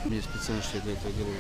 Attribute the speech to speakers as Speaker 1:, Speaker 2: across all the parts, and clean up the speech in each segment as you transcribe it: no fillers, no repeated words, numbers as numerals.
Speaker 1: Мне специально, что я для этого делаю.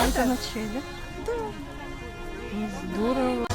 Speaker 2: Это ночей, да? Да. Здорово.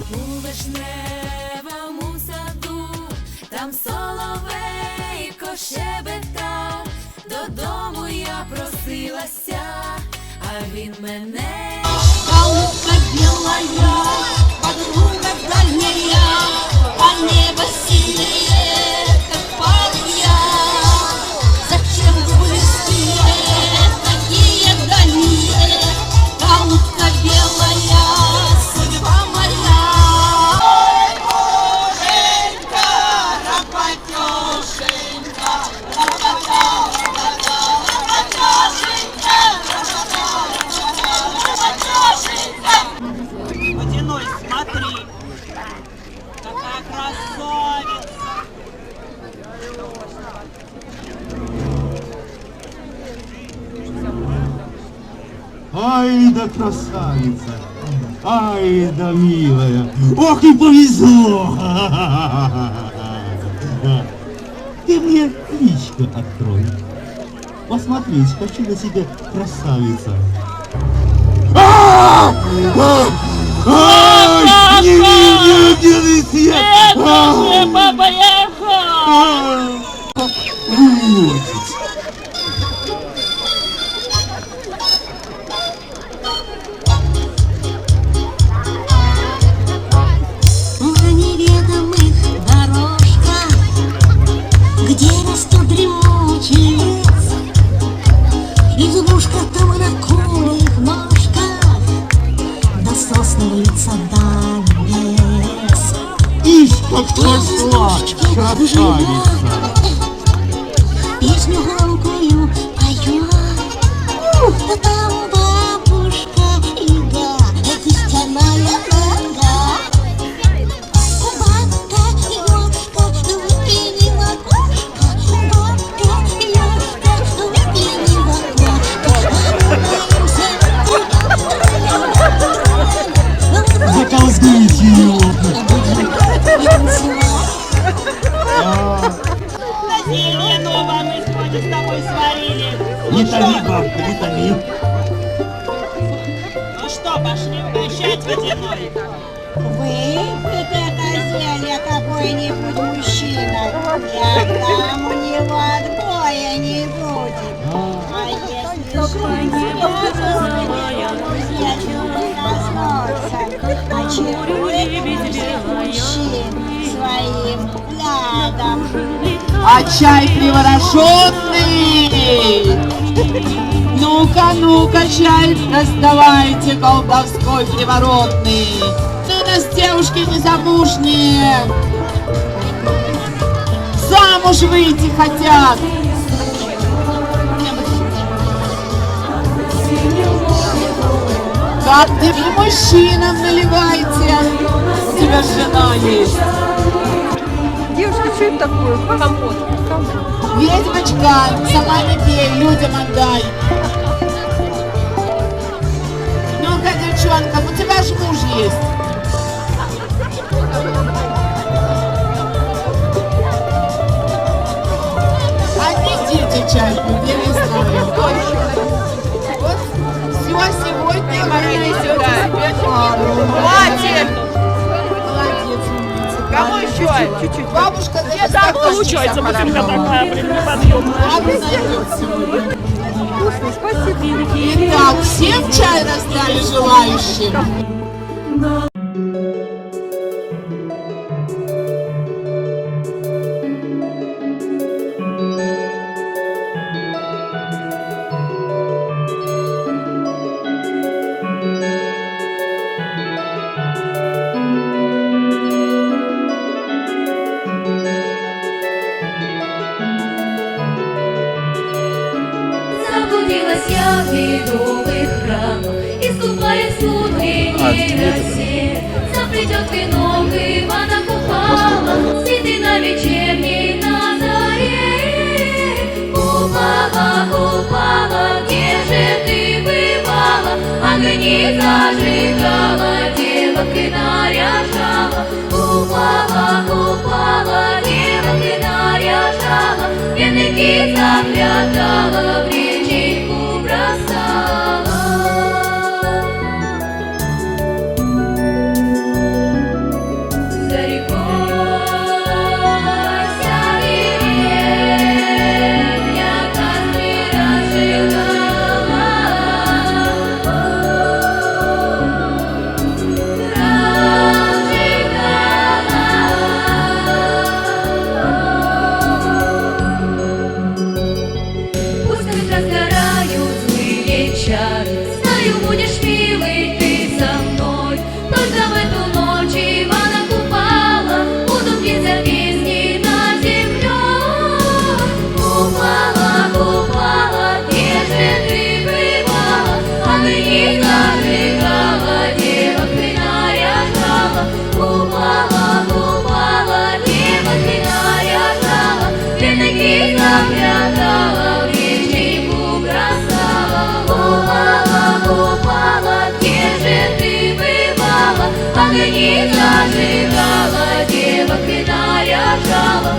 Speaker 3: У вишневому саду, там соловейко щебетав, додому я просилася, а він мене.
Speaker 4: Голубка белая, подруга дальняя, а небо синее, как паруя. Зачем близкие такие дальние, голубка белая, судьба моя. Ой, Боженька, работешенька,
Speaker 5: Водяной, смотри, какая красавица!
Speaker 6: Ай да красавица! Ай да милая! Ох и повезло! Ты мне личко открой. Посмотреть хочу на тебя, красавица. Ай! Не делай свет!
Speaker 5: Это папа ехал!
Speaker 4: На неведомых дорожках, где растет дремучий лес, избушка там на курьих ножках, до сосновица до небес.
Speaker 6: Ишь, как пошла, красавица!
Speaker 4: Песню громкую поет, а там бабушка Ига, костяная нога. Бабка, ёшка, выгляни в окошко, бабка, ёшка, выгляни в окошко.
Speaker 6: Заколдуйте его!
Speaker 4: Будем танцевать.
Speaker 6: томи, бабка, не томи.
Speaker 5: Ну что, пошли угощать водяной?
Speaker 7: Выпьет это зелье какой-нибудь мужчина, я там у него отбоя не будет. А если очарует мужчин своим взглядом.
Speaker 8: А чай привороженный? Ну-ка, ну-ка, чай доставайте, колдовской приворотный. Ну, нас девушки незамужние. Замуж выйти хотят. Как ты и мужчинам наливайте. У тебя жена есть.
Speaker 2: Девушка, что это такое? Компот.
Speaker 8: Ведьмочка, сама не пей, людям отдай. Ну-ка, девчонка, у тебя же муж есть. Одни дети чай пьют, я не знаю. Вот все сегодня Марина сюда.
Speaker 5: Хватит!
Speaker 8: Молодец, умница.
Speaker 5: Кому еще?
Speaker 8: Чуть-чуть. Бабушка,
Speaker 5: Не так получается, бутылка такая, блин, неподъемная.
Speaker 8: Ладно, найдет сегодня.
Speaker 2: Вкусно, спасибо.
Speaker 8: Итак, всем чай раздали желающим.
Speaker 3: Заблудилась я в медовых храмах, искупаясь в утренней росе. Заплетет венок Ивана Купала, цветы на вечерней на заре. Купала, Купала, где же ты бывала? Огни зажигала, девок наряжала. Купала, Купала, девок наряжала, венки заплетала, в речку бросала. За рекой вся деревня костры разжигала. Пусть разгорают злые чары, знаю, будешь милый ты со мной. Только в эту ночь Ивана Купала будут литься песни над землей. Купала, Купала, где же ты бывала? Огни зажигала, девок ты наряжала. Купала, Купала, девок ты наряжала, венки заплетала, в речку бросала. Купала, Купала, где же ты бывала? Огни зажигала, девок ты наряжала.